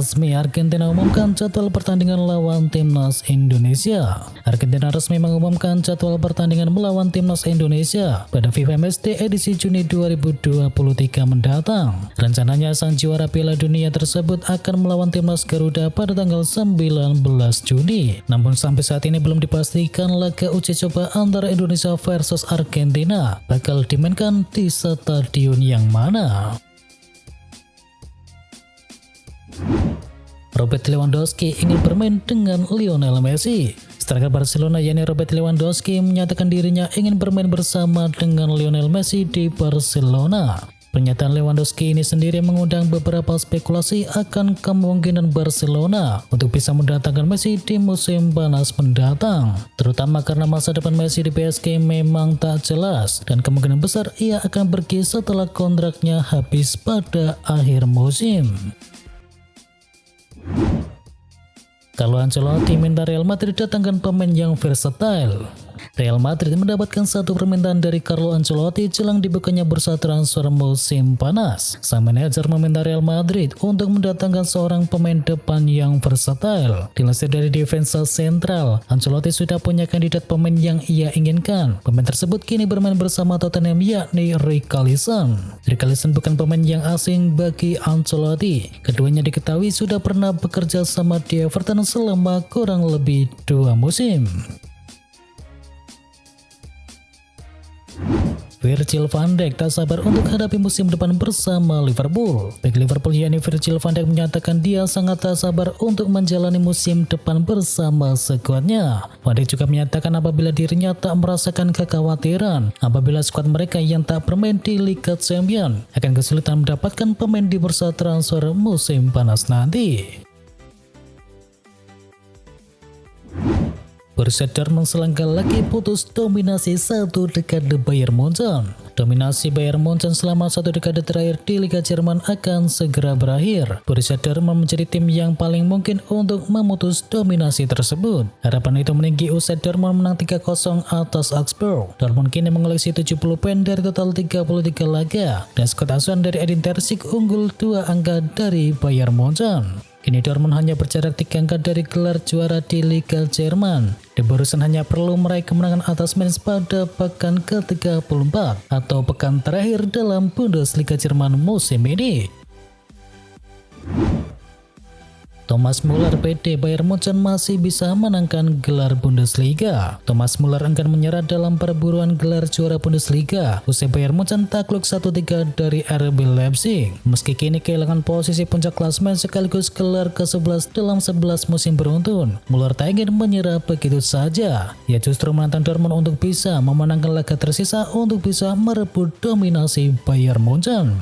Resmi Argentina umumkan jadwal pertandingan lawan Timnas Indonesia. Argentina resmi mengumumkan jadwal pertandingan melawan Timnas Indonesia pada FIFA Matchday edisi Juni 2023 mendatang. Rencananya sang juara Piala Dunia tersebut akan melawan Timnas Garuda pada tanggal 19 Juni. Namun sampai saat ini belum dipastikan laga uji coba antara Indonesia versus Argentina bakal dimainkan di stadion yang mana. Robert Lewandowski ingin bermain dengan Lionel Messi. Striker Barcelona yakni Robert Lewandowski menyatakan dirinya ingin bermain bersama dengan Lionel Messi di Barcelona. Pernyataan Lewandowski ini sendiri mengundang beberapa spekulasi akan kemungkinan Barcelona untuk bisa mendatangkan Messi di musim panas mendatang, terutama karena masa depan Messi di PSG memang tak jelas dan kemungkinan besar ia akan pergi setelah kontraknya habis pada akhir musim. Kalau Ancelotti minta Real Madrid datangkan pemain yang versatile. Real Madrid mendapatkan satu permintaan dari Carlo Ancelotti jelang dibukanya bursa transfer musim panas. Sang manajer meminta Real Madrid untuk mendatangkan seorang pemain depan yang versatile. Dilansir dari Defensa Central, Ancelotti sudah punya kandidat pemain yang ia inginkan. Pemain tersebut kini bermain bersama Tottenham yakni Richarlison. Richarlison bukan pemain yang asing bagi Ancelotti. Keduanya diketahui sudah pernah bekerja sama di Everton selama kurang lebih 2 musim. Virgil van Dijk tak sabar untuk hadapi musim depan bersama Liverpool. Bek Liverpool yakni Virgil van Dijk menyatakan dia sangat tak sabar untuk menjalani musim depan bersama skuadnya. Van Dijk juga menyatakan apabila dirinya tak merasakan kekhawatiran apabila skuad mereka yang tak bermain di Liga Champions akan kesulitan mendapatkan pemain di bursa transfer musim panas nanti. Borussia Dortmund selangkah lagi putus dominasi satu dekade Bayern Munchen. Dominasi Bayern Munchen selama satu dekade terakhir di Liga Jerman akan segera berakhir. Borussia Dortmund menjadi tim yang paling mungkin untuk memutus dominasi tersebut. Harapan itu meninggi usai Dortmund menang 3-0 atas Augsburg. Dortmund kini mengoleksi 70 poin dari total 33 laga. Dan skuad asuhan dari Edin Terzic unggul 2 angka dari Bayern Munchen. Kini Dortmund hanya berjarak 3 angka dari gelar juara di Liga Jerman. The Borussen hanya perlu meraih kemenangan atas Mainz pada pekan ke-34 atau pekan terakhir dalam Bundesliga Jerman musim ini. Thomas Müller PD Bayern Munchen masih bisa menangkan gelar Bundesliga. Thomas Müller enggan menyerah dalam perburuan gelar juara Bundesliga usai Bayern Munchen takluk 1-3 dari RB Leipzig. Meski kini kehilangan posisi puncak klasemen sekaligus gelar ke-11 dalam 11 musim beruntun, Müller tak ingin menyerah begitu saja. Ia justru menantang Dortmund untuk bisa memenangkan laga tersisa untuk bisa merebut dominasi Bayern Munchen.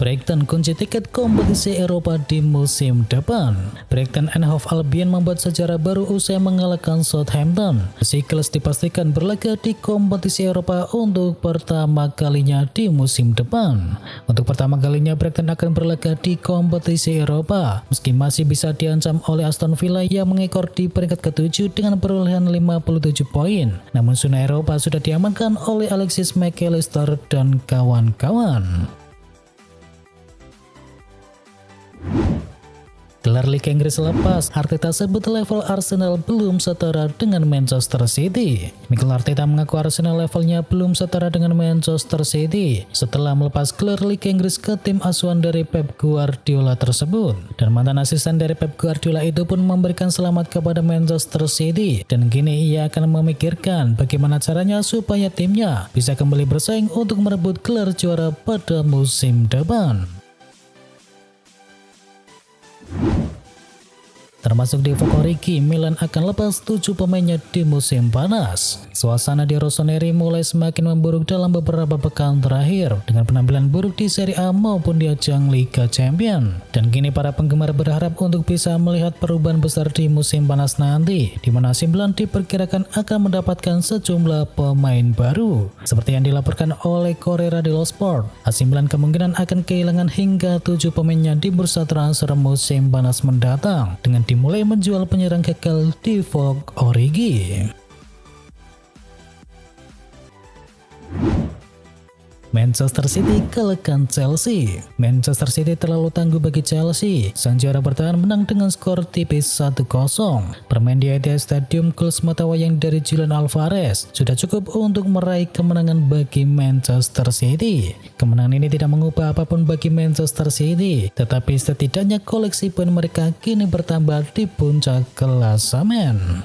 Brighton kunci tiket kompetisi Eropa di musim depan. Brighton and Hove Albion membuat sejarah baru usai mengalahkan Southampton. Seagulls dipastikan berlaga di kompetisi Eropa untuk pertama kalinya di musim depan. Untuk pertama kalinya Brighton akan berlaga di kompetisi Eropa, meski masih bisa diancam oleh Aston Villa yang mengekor di peringkat ke-7 dengan perolehan 57 poin. Namun zona Eropa sudah diamankan oleh Alexis McAllister dan kawan-kawan. Gelar Liga Inggris lepas, Arteta sebut level Arsenal belum setara dengan Manchester City. Mikel Arteta mengaku Arsenal levelnya belum setara dengan Manchester City setelah melepas gelar Liga Inggris ke tim asuhan dari Pep Guardiola tersebut. Dan mantan asisten dari Pep Guardiola itu pun memberikan selamat kepada Manchester City dan kini ia akan memikirkan bagaimana caranya supaya timnya bisa kembali bersaing untuk merebut gelar juara pada musim depan. Termasuk di Origi, Milan akan lepas 7 pemainnya di musim panas. Suasana di Rossoneri mulai semakin memburuk dalam beberapa pekan terakhir dengan penampilan buruk di Serie A maupun di ajang Liga Champions. Dan kini para penggemar berharap untuk bisa melihat perubahan besar di musim panas nanti, di mana AC Milan diperkirakan akan mendapatkan sejumlah pemain baru. Seperti yang dilaporkan oleh Corriere dello Sport, AC Milan kemungkinan akan kehilangan hingga 7 pemainnya di bursa transfer musim panas mendatang dengan dimulai menjual penyerang gagal Divock Origi. Manchester City kalahkan Chelsea. Manchester City terlalu tangguh bagi Chelsea. Sang juara bertahan menang dengan skor tipis 1-0. Bermain di Etihad Stadium, gol sematawayang dari Julian Alvarez sudah cukup untuk meraih kemenangan bagi Manchester City. Kemenangan ini tidak mengubah apapun bagi Manchester City, tetapi setidaknya koleksi poin mereka kini bertambah di puncak klasemen.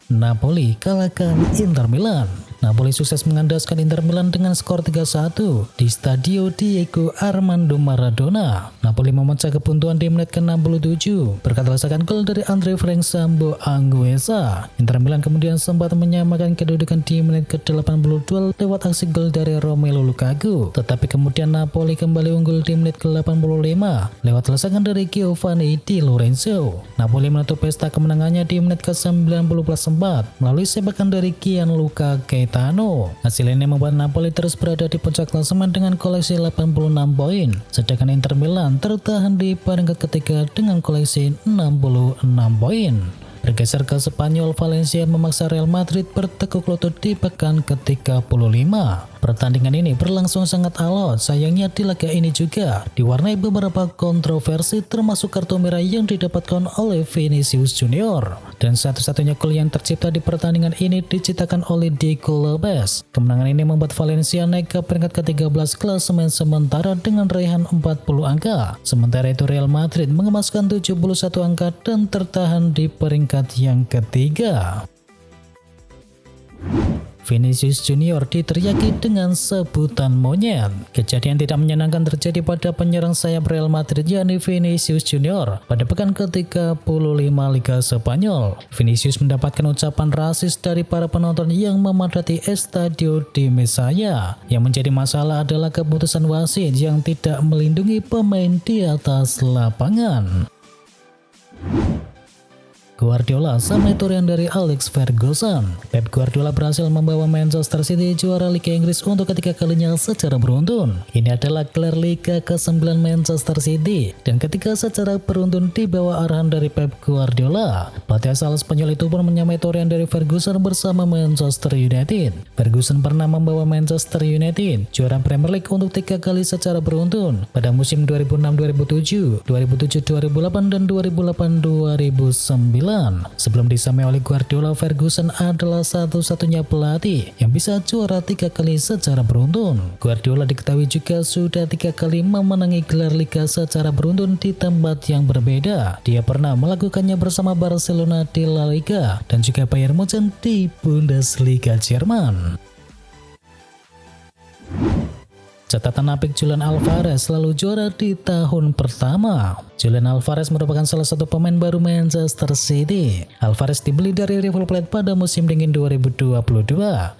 Napoli kalahkan Inter Milan. Napoli sukses mengandaskan Inter Milan dengan skor 3-1 di Stadio Diego Armando Maradona. Napoli memecah kebuntuan di menit ke-67 berkat lesakan gol dari Andre Frank Sambo Anguissa. Inter Milan kemudian sempat menyamakan kedudukan di menit ke-82 lewat aksi gol dari Romelu Lukaku. Tetapi kemudian Napoli kembali unggul di menit ke-85 lewat lesakan dari Giovanni Di Lorenzo. Napoli menutup pesta kemenangannya di menit ke-90+4 melalui sepakan dari Gianluca Gaetano. Hasil ini membuat Napoli terus berada di puncak klasemen dengan koleksi 86 poin, sedangkan Inter Milan tertahan di peringkat ketiga dengan koleksi 66 poin. Bergeser ke Spanyol, Valencia memaksa Real Madrid bertekuk lutut di pekan ke-35. Pertandingan ini berlangsung sangat alot. Sayangnya di laga ini juga diwarnai beberapa kontroversi, termasuk kartu merah yang didapatkan oleh Vinicius Junior. Dan satu-satunya gol yang tercipta di pertandingan ini diciptakan oleh Diego Lopez. Kemenangan ini membuat Valencia naik ke peringkat ke-13 klasemen sementara dengan raihan 40 angka. Sementara itu Real Madrid mengemaskan 71 angka dan tertahan di peringkat yang ketiga. Vinicius Junior diteriaki dengan sebutan monyet. Kejadian tidak menyenangkan terjadi pada penyerang sayap Real Madrid yakni Vinicius Junior pada pekan ke-35 Liga Spanyol. Vinicius mendapatkan ucapan rasis dari para penonton yang memadati Estadio di Mestalla. Yang menjadi masalah adalah keputusan wasit yang tidak melindungi pemain di atas lapangan. Guardiola sama torian dari Alex Ferguson. Pep Guardiola berhasil membawa Manchester City juara Liga Inggris untuk ketiga kalinya secara beruntun. Ini adalah gelar Liga ke-9 Manchester City dan ketiga secara beruntun di bawah arahan dari Pep Guardiola. Pelatih asal Spanyol itu pun menyamai torian dari Ferguson bersama Manchester United. Ferguson pernah membawa Manchester United juara Premier League untuk 3 kali secara beruntun pada musim 2006-2007, 2007-2008 dan 2008-2009. Sebelum disamai oleh Guardiola, Ferguson adalah satu-satunya pelatih yang bisa juara 3 kali secara beruntun. Guardiola diketahui juga sudah 3 kali memenangi gelar Liga secara beruntun di tempat yang berbeda. Dia pernah melakukannya bersama Barcelona di La Liga dan juga Bayern Munchen di Bundesliga Jerman. Catatan apik Julian Alvarez selalu juara di tahun pertama. Julian Alvarez merupakan salah satu pemain baru Manchester City. Alvarez dibeli dari River Plate pada musim dingin 2022.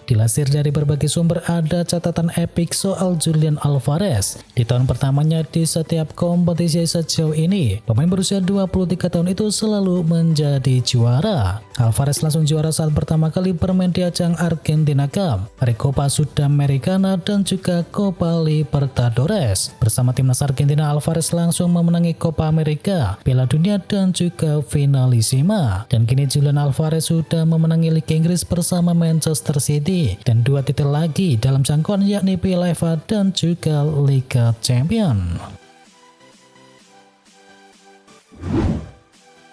Dilansir dari berbagai sumber, ada catatan epik soal Julian Alvarez. Di tahun pertamanya di setiap kompetisi sejauh ini, pemain berusia 23 tahun itu selalu menjadi juara. Alvarez langsung juara saat pertama kali bermain di ajang Argentina Cup, Recopa Sudamericana dan juga Copa Libertadores. Bersama timnas Argentina, Alvarez langsung memenangi Copa America, Piala Dunia dan juga Finalissima. Dan kini Julian Alvarez sudah memenangi Liga Inggris bersama Manchester City dan 2 titel lagi dalam jangkauan yakni Piala FA dan juga Liga Champions.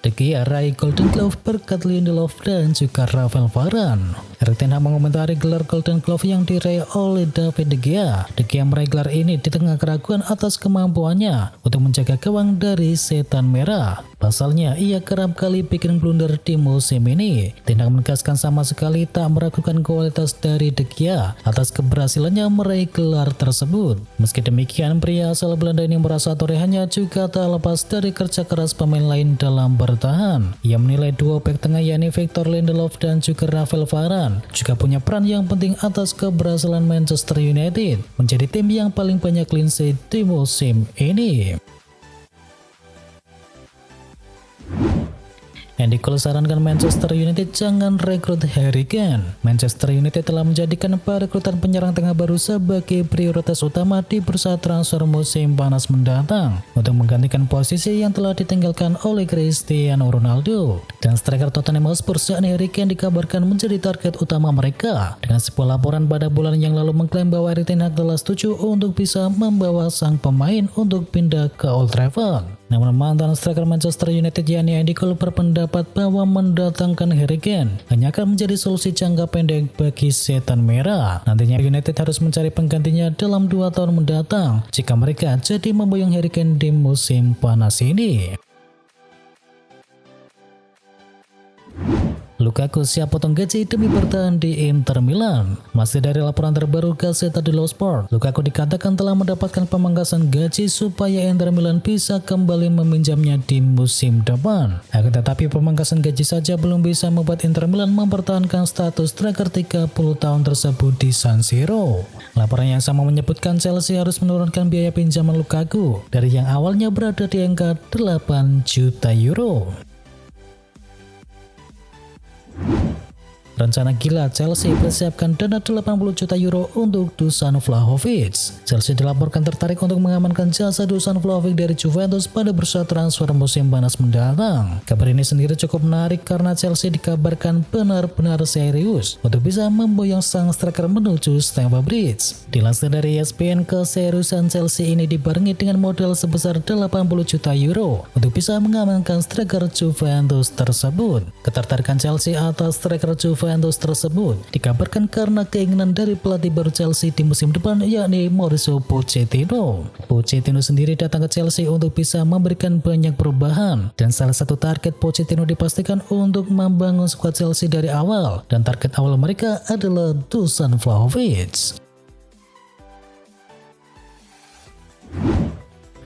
De Gea raih Golden Glove berkat Lindelof dan juga Rafael Varane. Erik ten Hag mengomentari gelar Golden Glove yang diraih oleh David De Gea. De Gea meraih gelar ini di tengah keraguan atas kemampuannya untuk menjaga gawang dari setan merah. Pasalnya, ia kerap kali bikin blunder di musim ini. Ten Hag menegaskan sama sekali tak meragukan kualitas dari De Gea atas keberhasilannya meraih gelar tersebut. Meski demikian, pria asal Belanda ini merasa torehannya juga tak lepas dari kerja keras pemain lain dalam bertahan. Ia menilai duo bek tengah yakni Victor Lindelof dan juga Rafael Varane juga punya peran yang penting atas keberhasilan Manchester United menjadi tim yang paling banyak clean sheet di musim ini. Andy Cole sarankan Manchester United jangan rekrut Harry Kane. Manchester United telah menjadikan perekrutan penyerang tengah baru sebagai prioritas utama di bursa transfer musim panas mendatang untuk menggantikan posisi yang telah ditinggalkan oleh Cristiano Ronaldo. Dan striker Tottenham Hotspur yakni Harry Kane dikabarkan menjadi target utama mereka. Dengan sebuah laporan pada bulan yang lalu mengklaim bahwa Erik ten Hag telah setuju untuk bisa membawa sang pemain untuk pindah ke Old Trafford. Namun mantan striker Manchester United yakni Andy Cole berpendapat bahwa mendatangkan Harry Kane hanya akan menjadi solusi jangka pendek bagi setan merah. Nantinya United harus mencari penggantinya dalam 2 tahun mendatang jika mereka jadi memboyong Harry Kane di musim panas ini. Lukaku siap potong gaji demi bertahan di Inter Milan. Masih dari laporan terbaru Gazzetta dello Sport, Lukaku dikatakan telah mendapatkan pemangkasan gaji supaya Inter Milan bisa kembali meminjamnya di musim depan. Akan tetapi pemangkasan gaji saja belum bisa membuat Inter Milan mempertahankan status striker 30 tahun tersebut di San Siro. Laporan yang sama menyebutkan Chelsea harus menurunkan biaya pinjaman Lukaku dari yang awalnya berada di angka 8 juta euro. Rencana gila Chelsea persiapkan dana 80 juta euro untuk Dusan Vlahovic. Chelsea dilaporkan tertarik untuk mengamankan jasa Dusan Vlahovic dari Juventus pada bursa transfer musim panas mendatang. Kabar ini sendiri cukup menarik karena Chelsea dikabarkan benar-benar serius untuk bisa memboyong sang striker menuju Stamford Bridge. Dilansir dari ESPN, keseriusan Chelsea ini dibarengi dengan modal sebesar 80 juta euro untuk bisa mengamankan striker Juventus tersebut. Ketertarikan Chelsea atas striker Juventus tersebut dikabarkan karena keinginan dari pelatih baru Chelsea di musim depan yakni Mauricio Pochettino. Pochettino sendiri datang ke Chelsea untuk bisa memberikan banyak perubahan dan salah satu target Pochettino dipastikan untuk membangun skuad Chelsea dari awal dan target awal mereka adalah Dusan Vlahovic.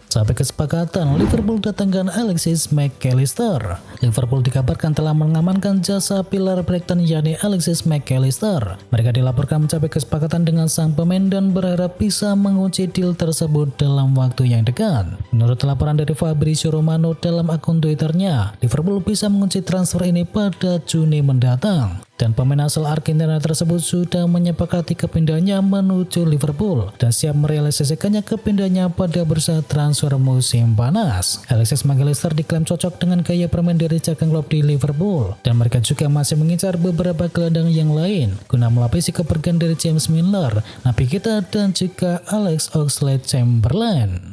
Sampai kesepakatan, Liverpool datangkan Alexis Mac Allister. Liverpool dikabarkan telah mengamankan jasa pilar Brighton yakni Alexis Mac Allister. Mereka dilaporkan mencapai kesepakatan dengan sang pemain dan berharap bisa mengunci deal tersebut dalam waktu yang dekat. Menurut laporan dari Fabrizio Romano dalam akun Twitternya, Liverpool bisa mengunci transfer ini pada Juni mendatang. Dan pemain asal Argentina tersebut sudah menyepakati kepindahannya menuju Liverpool dan siap merealisasikannya kepindahannya pada bursa transfer musim panas. Alexis Mac Allister diklaim cocok dengan gaya bermain dari Jurgen Klopp di Liverpool dan mereka juga masih mengincar beberapa gelandang yang lain guna melapisi kepergian dari James Milner, Naby Keita dan juga Alex Oxlade-Chamberlain.